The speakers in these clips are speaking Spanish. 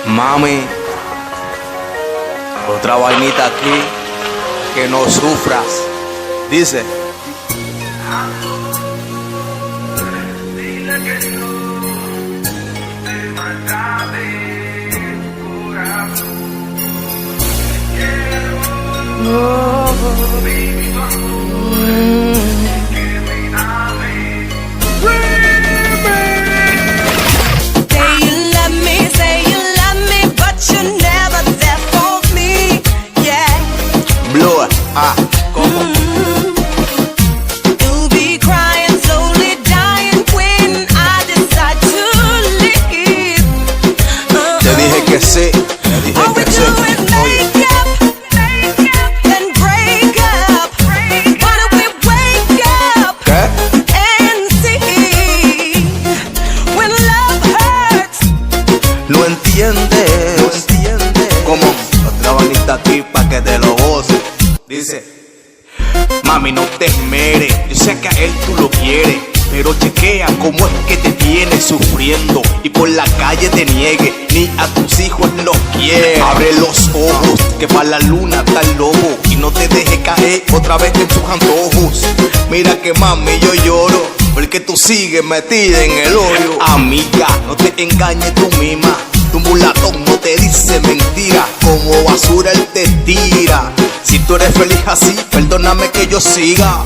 Mami, otra vainita aquí, que no sufras. Dice. Dile que no te maltrate el corazón. Quiero vivir tu amor, que me ame. Say you love me, but you're never there for me. Yeah. Blue, ¿cómo? You'll be crying, slowly dying when I decide to leave. Te dije que sí, te dije All we que do sí. is Oye, make up, then break up. Why don't we wake up ¿qué? and see when love hurts? No entiendes, no entiendes. ¿Cómo? Otra vainita aquí pa' que te lo goces. Dice. Mami, no te esmeres, yo sé que a él tú lo quieres, pero chequea cómo es que te tiene sufriendo y por la calle te niegue, ni a tus hijos los quiere. Abre los ojos, que para la luna está el lobo, y no te dejes caer otra vez en tus antojos. Mira que mami yo lloro, porque tú sigues metida en el hoyo. Amiga, no te engañes tú misma, tu mulatón no te dice mentira, como basura él te tira. Si tú eres feliz así, perdóname que yo siga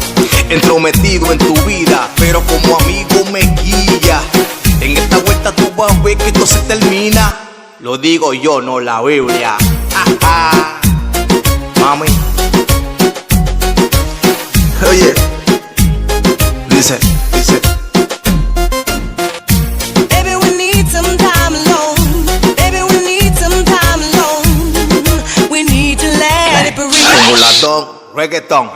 entrometido en tu vida, pero como amigo me guía. En esta vuelta tú vas a ver que esto se termina. Lo digo yo, no la Biblia. Mami. Oye. Dice. Baby, we need some time alone. Baby, we need some time alone. We need to let it breathe. Mulatón, reggaetón.